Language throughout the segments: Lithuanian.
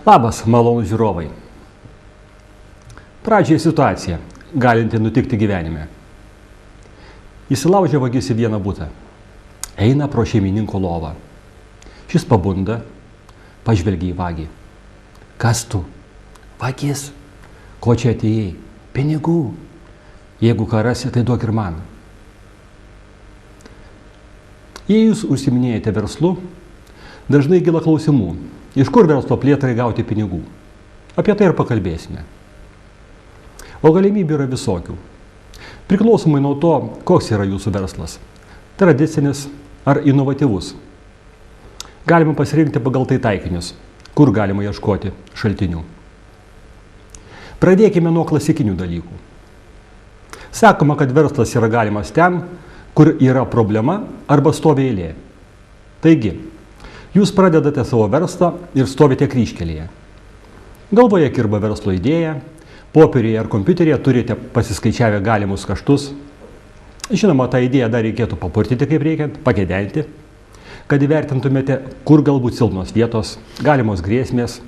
Labas, malonūs žiūrovai. Pradžiai situacija, galinti nutikti gyvenime. Įsilaužia vagis į vieną butą. Eina pro šeimininko lovą. Šis pabunda, pažvelgia į vagį. Kas tu? Vagis. Ko čia atėjai? Pinigų. Jeigu ką rasi, tai duok ir man. Jei jūs užsiminėjate verslu, dažnai gila klausimų. Iš kur verslo plėtrai gauti pinigų? Apie tai ir pakalbėsime. O galimybių yra visokių. Priklausomai nuo to, koks yra jūsų verslas. Tradicinis ar inovatyvus. Galima pasirinkti pagal tai taikinius, kur galima ieškoti šaltinių. Pradėkime nuo klasikinių dalykų. Sakoma, kad verslas yra galimas ten, kur yra problema arba stovi eilė. Taigi, jūs pradedate savo verslą ir stovite kryžkelėje. Galvoje kirba verslo idėja, popieriuje ar kompiuteryje turite pasiskaičiavę galimus kaštus. Žinoma, tą idėją dar reikėtų papurtyti kaip reikiant, pagedenti, kad įvertintumėte, kur galbūt silpnos vietos, galimos grėsmės.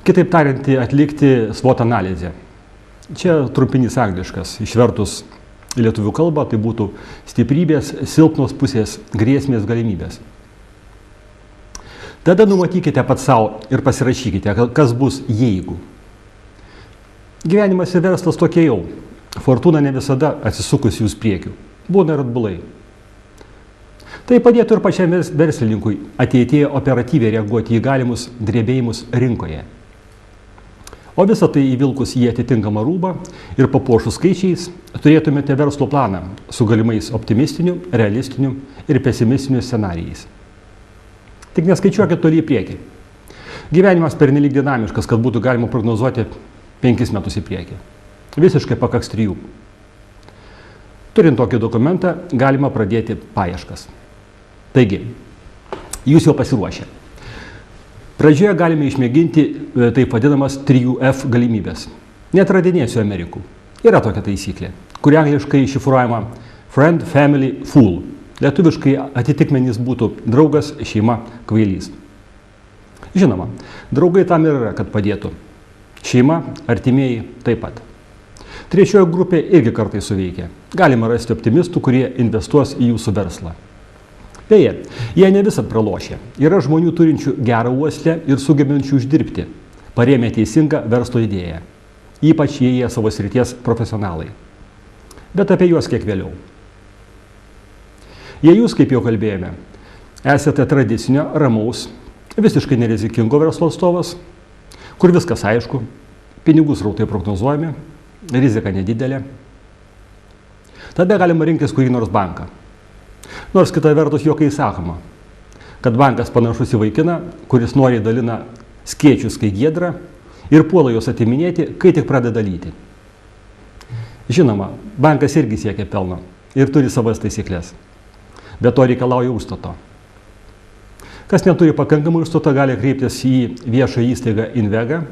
Kitaip tariant, atlikti SWOT analizę. Čia trumpinys angliškas, išvertus į lietuvių kalbą, tai būtų stiprybės, silpnos pusės, grėsmės, galimybės. Tada numatykite pat savo ir pasirašykite, kas bus jeigu. Gyvenimas ir verslas tokie jau. Fortūna ne visada atsisukus jūs priekiu. Būna ir atbulai. Tai padėtų ir pačiam verslininkui ateityje operatyviai reaguoti į galimus drebėjimus rinkoje. O visą tai įvilkus į atitinkamą rūbą ir papuošus skaičiais turėtumėte verslo planą su galimais optimistiniu, realistiniu ir pesimistiniu scenarijais. Tik neskaičiuokit toli į priekį. Gyvenimas pernelyg dinamiškas, kad būtų galima prognozuoti 5 metus į priekį. Visiškai pakaks 3. Turint tokį dokumentą, galima pradėti paieškas. Taigi, jūs jau pasiruošę. Pradžioje galime išmėginti taip vadinamas 3F galimybės. Netradinėsiu Amerikų. Yra tokia taisyklė, kuri angliškai šifruojama Friend, Family, Fool. Lietuviškai atitikmenys būtų draugas, šeima, kvailys. Žinoma, draugai tam ir yra, kad padėtų. Šeima, artimieji taip pat. Trečioji grupė irgi kartais suveikia. Galima rasti optimistų, kurie investuos į jūsų verslą. Beje, jie ne visad pralošia. Yra žmonių turinčių gerą uoslę ir sugebančių uždirbti, parėmę teisingą verslo idėją. Ypač jei jie savo srities profesionalai. Bet apie juos kiek vėliau. Jei jūs, kaip jau kalbėjome, esate tradicinio, ramaus, visiškai nerizikingo verslo atstovas, kur viskas aišku, pinigų srautai prognozuojami, rizika nedidelė, tada galima rinktis kurį nors banką. Nors kita vertus juokai sakoma, kad bankas panašus į vaikiną, kuris noriai dalina skėčius, kai giedra, ir puola juos atiminėti, kai tik pradeda lyti. Žinoma, bankas irgi siekia pelno ir turi savas taisyklės. Bet to reikalauja užstato. Kas neturi pakankamai užstato, gali kreiptis į viešą įstaigą Invega,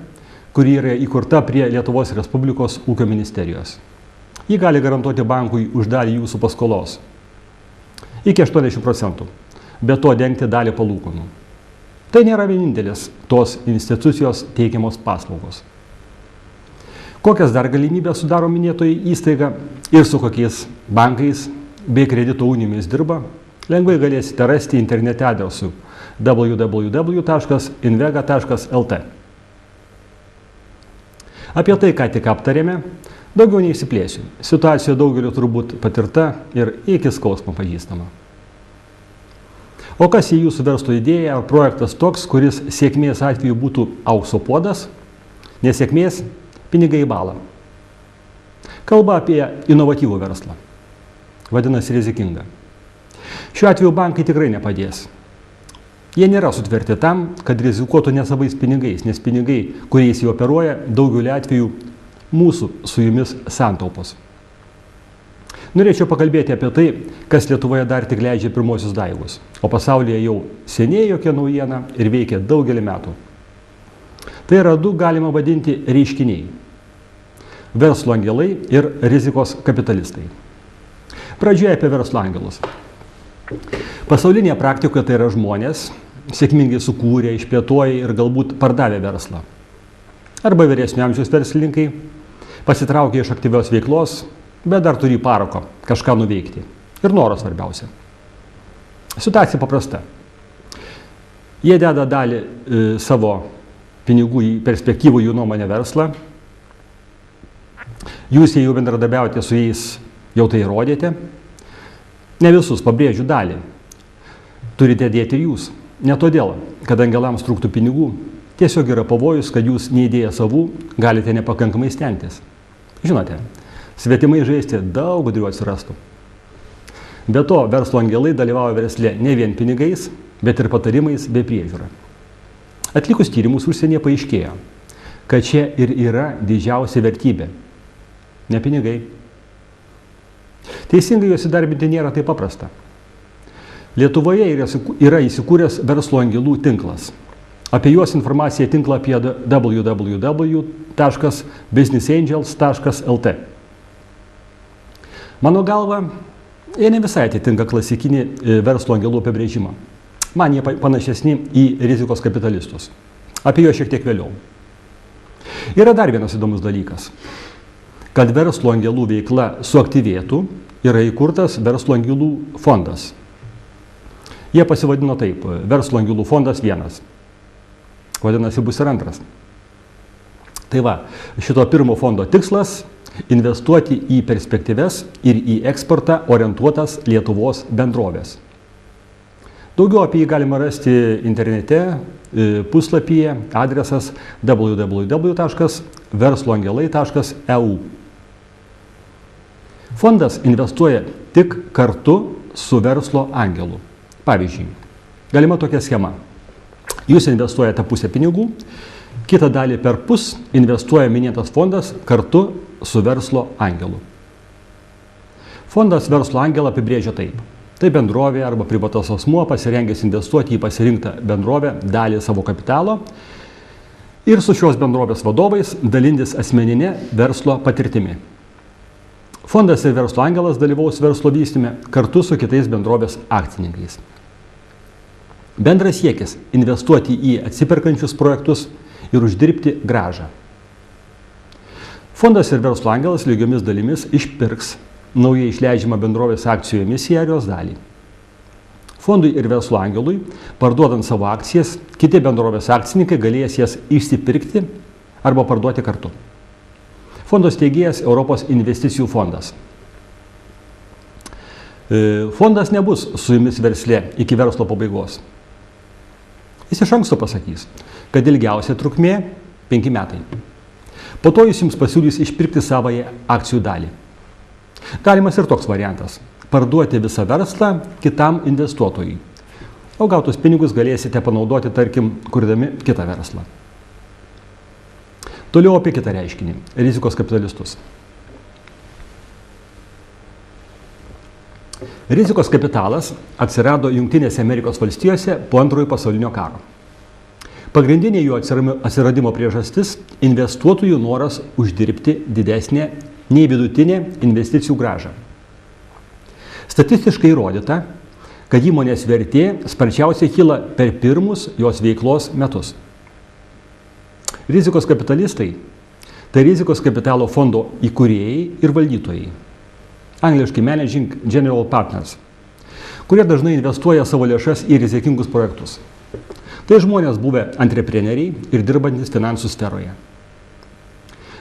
kuri yra įkurta prie Lietuvos Respublikos ūkio ministerijos. Ji gali garantuoti bankui už dalį jūsų paskolos. Iki 80%, be to dengti dalį palūkanų. Tai nėra vienintelis tos institucijos teikiamos paslaugos. Kokias dar galimybės sudaro minėtoji įstaiga ir su kokiais bankais bei kredito unijomis dirba, lengvai galėsite rasti internete adresu www.invega.lt. Apie tai, ką tik aptarėme, daugiau neišsiplėsiu. Situacija daugeliu turbūt patirta ir iki skausmo pažįstama. O kas į jūsų verslo idėja ar projektas toks, kuris sėkmės atveju būtų aukso puodas, nesėkmės pinigai į balą. Kalba apie inovatyvų verslą. Vadinasi rizikingą. Šiuo atveju bankai tikrai nepadės. Jie nėra sutverti tam, kad rizikuotų nesavais pinigais, nes pinigai, kuriais jie operuoja, daugeliu atveju mūsų su jumis santaupos. Norėčiau pakalbėti apie tai, kas Lietuvoje dar tik leidžia pirmosius daigus, o pasaulyje jau seniai jokia naujiena ir veikia daugelį metų. Tai yra du galima vadinti reiškiniai – verslo angelai ir rizikos kapitalistai. Pradžioje apie verslo angelus. Pasaulinėje praktikoje tai yra žmonės, sėkmingai sukūrė, išplėtoja ir galbūt pardavė verslą. Arba vyresnio amžiaus verslininkai pasitraukė iš aktyvios veiklos, bet dar turi parako kažką nuveikti. Ir noro svarbiausia. Situacija paprasta. Jie deda dalį savo pinigų į perspektyvų jų nuomonę verslą. Jūs, jei jau bendradarbiaujate su jais, jau tai įrodėte. Ne visus, pabrėžiu dalį. Turite dėti ir jūs. Ne todėl, kad angelams trūktų pinigų, tiesiog yra pavojus, kad jūs neįdėję savų galite nepakankamai stengtis. Žinote, svetimai žaisti daug gudrių atsirastų. Be to, verslo angelai dalyvauja versle ne vien pinigais, bet ir patarimais bei priežiūra. Atlikus tyrimus užsienyje paaiškėjo, kad čia ir yra didžiausia vertybė. Ne pinigai. Teisingai juos įdarbinti nėra taip paprasta. Lietuvoje yra įsikūręs verslo angelų tinklas. Apie juos informacija tinklapyje www.businessangels.lt. Mano galva, jie ne visai atitinka klasikinį verslo angelų apibrėžimą. Man jie panašesni į rizikos kapitalistus. Apie juos šiek tiek vėliau. Yra dar vienas įdomus dalykas. Kad verslo angelų veikla suaktyvėtų, yra įkurtas verslo angelų fondas. Jie pasivadino taip, verslo angelų fondas 1. Vadinasi, bus ir 2. Tai va, šito pirmo fondo tikslas – investuoti į perspektyves ir į eksportą orientuotas Lietuvos bendrovės. Daugiau apie jį galima rasti internete, puslapyje, adresas www.versloangelai.eu. Fondas investuoja tik kartu su verslo angelu. Pavyzdžiui, galima tokia schema. Jūs investuojate pusę pinigų, kitą dalį per pus investuoja minėtas fondas kartu su verslo angelu. Fondas verslo angelą apibrėžia taip. Tai bendrovė arba privatus asmuo pasirengęs investuoti į pasirinktą bendrovę dalį savo kapitalo ir su šios bendrovės vadovais dalintis asmeninė verslo patirtimi. Fondas ir verslo angelas dalyvaus verslo vystyme kartu su kitais bendrovės akcininkais. Bendras siekis – investuoti į atsiperkančius projektus ir uždirbti grąžą. Fondas ir verslo angelas lygiomis dalimis išpirks naujai išleidžiamą bendrovės akcijų emisiją ir jos dalį. Fondui ir verslo angelui, parduodant savo akcijas, kiti bendrovės akcininkai galės jas išsipirkti arba parduoti kartu. Fondo steigėjas Europos investicijų fondas. Fondas nebus su jumis versle iki verslo pabaigos. Jis iš anksto pasakys, kad ilgiausia trukmė 5 metai. Po to jis jums pasiūlys išpirkti savąją akcijų dalį. Galimas ir toks variantas – parduoti visą verslą kitam investuotojui, o gautus pinigus galėsite panaudoti, tarkim, kurdami kitą verslą. Toliau apie kitą reiškinį – rizikos kapitalistus. Rizikos kapitalas atsirado Jungtinėse Amerikos valstijose po Antrojo pasaulinio karo. Pagrindinė jų atsiradimo priežastis – investuotojų noras uždirbti didesnę nei vidutinę investicijų grąžą. Statistiškai įrodyta, kad įmonės vertė sparčiausiai kyla per pirmus jos veiklos metus. Rizikos kapitalistai – tai rizikos kapitalo fondo įkūrėjai ir valdytojai. Angliškai Managing General Partners, kurie dažnai investuoja savo lėšas į rizikingus projektus. Tai žmonės buvę antrepreneriai ir dirbantis finansų sferoje.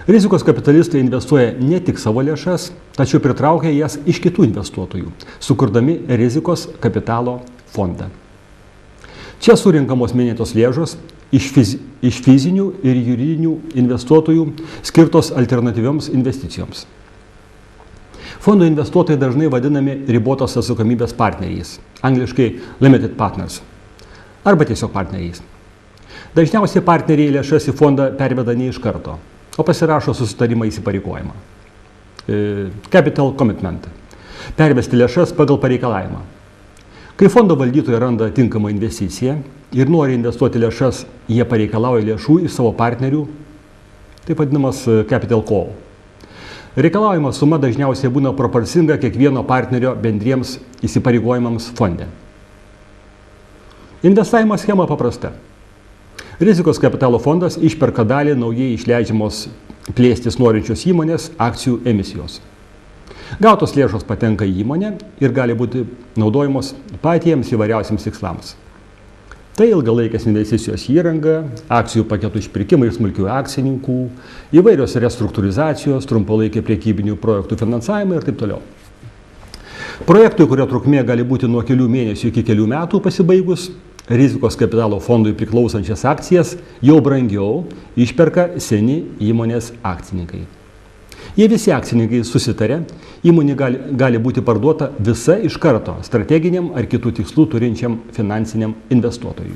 Rizikos kapitalistai investuoja ne tik savo lėšas, tačiau pritraukia jas iš kitų investuotojų, sukurdami rizikos kapitalo fondą. Čia surinkamos minėtos lėšos iš fizinių ir juridinių investuotojų skirtos alternatyvioms investicijoms. Fondo investuotojai dažnai vadinami ribotos atsakomybės partneriais, angliškai limited partners, arba tiesiog partneriais. Dažniausiai partneriai lėšas į fondą perveda ne iš karto, o pasirašo susitarimą įsipareigojimą. Capital commitment – pervesti lėšas pagal pareikalavimą. Kai fondo valdytojai randa tinkamą investiciją ir nori investuoti lėšas, jie pareikalauja lėšų iš savo partnerių, taip vadinamas capital call. Reikalaujama suma dažniausiai būna proporcinga kiekvieno partnerio bendriems įsipareigojimams fonde. Investavimo schema paprasta. Rizikos kapitalo fondas išperka dalį naujai išleidžiamos plėstis norinčios įmonės akcijų emisijos. Gautos lėšos patenka į įmonę ir gali būti naudojamos patiems įvairiausiams tikslams. Tai ilgalaikės investicijos į įrangą, akcijų paketų išpirkimai iš smulkių akcininkų, įvairios restruktūrizacijos, trumpalaikiai priekybinių projektų finansavimai ir taip toliau. Projektui, kurio trukmė gali būti nuo kelių mėnesių iki kelių metų pasibaigus, rizikos kapitalo fondui priklausančias akcijas jau brangiau išperka seni įmonės akcininkai. Jei visi akcininkai susitarė, įmonė gali būti parduota visa iš karto strateginiam ar kitų tikslų turinčiam finansiniam investuotojui.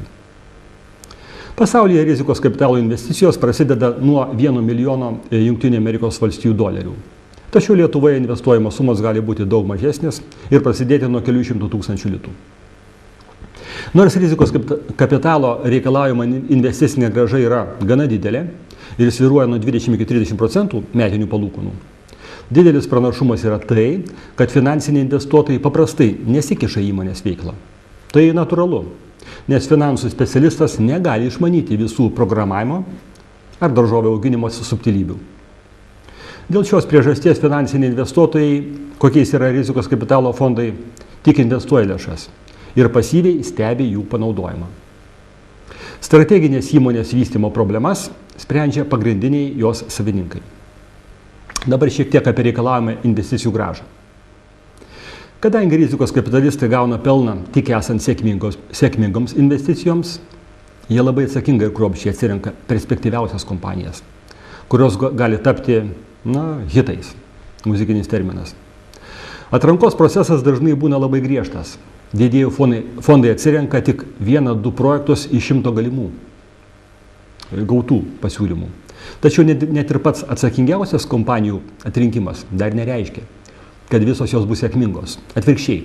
Pasaulyje rizikos kapitalo investicijos prasideda nuo 1 milijono JAV. Tačiau Lietuvoje investuojamos sumos gali būti daug mažesnės ir prasidėti nuo kelių šimtų tūkstančių litų. Nors rizikos kapitalo reikalaujama investicinė grąža yra gana didelė ir svyruoja nuo 20 iki 30% metinių palūkanų, didelis pranašumas yra tai, kad finansiniai investuotojai paprastai nesikiša įmonės veiklą. Tai natūralu, nes finansų specialistas negali išmanyti visų programavimo ar daržovių auginimo subtilybių. Dėl šios priežasties finansiniai investuotojai, kokiais yra rizikos kapitalo fondai, tik investuoja lėšas ir pasyviai stebi jų panaudojimą. Strateginės įmonės vystymo problemas sprendžia pagrindiniai jos savininkai. Dabar šiek tiek apie reikalavimą investicijų grąžą. Kadangi rizikos kapitalistai gauna pelną tik esant sėkmingoms investicijoms, jie labai atsakingai ir kruopščiai atsirenka perspektyviausias kompanijas, kurios gali tapti hitais, muzikinis terminas. Atrankos procesas dažnai būna labai griežtas. Didieji fondai atsirenka tik 1-2 projektus iš 100 galimų gautų pasiūlymų. Tačiau net ir pats atsakingiausias kompanijų atrinkimas dar nereiškia, kad visos jos bus sėkmingos. Atvirkščiai.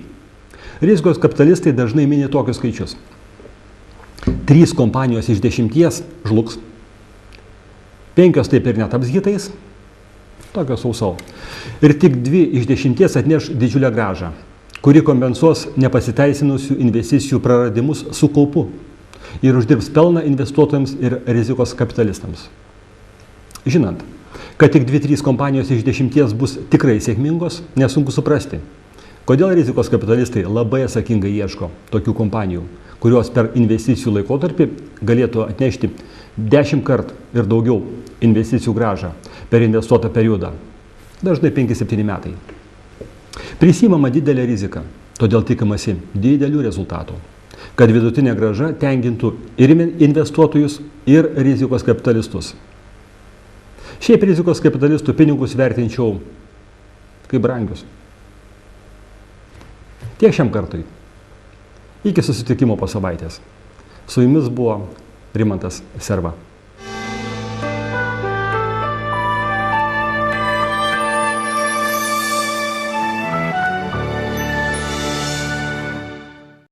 Rizikos kapitalistai dažnai mini tokius skaičius. 3 kompanijos iš 10 žlugs, 5 taip ir netaps hitais, tokios sausau. Ir tik 2 iš 10 atneš didžiulę grąžą, kuri kompensuos nepasiteisinusių investicijų praradimus su kaupu ir uždirbs pelną investuotojams ir rizikos kapitalistams. Žinant, kad tik 2-3 kompanijos iš 10 bus tikrai sėkmingos, nesunku suprasti, kodėl rizikos kapitalistai labai atsakingai ieško tokių kompanijų, kurios per investicijų laikotarpį galėtų atnešti 10 kartų ir daugiau investicijų grąžą per investuotą periodą, dažnai 5-7 metai. Prisimama didelė rizika, todėl tikimasi didelių rezultatų, kad vidutinė grąža tenkintų ir investuotojus, ir rizikos kapitalistus. Šiaip rizikos kapitalistų pinigus vertinčiau kaip brangius. Tiek šiam kartui. Iki susitikimo po savaitės. Su jumis buvo Rimantas Serva.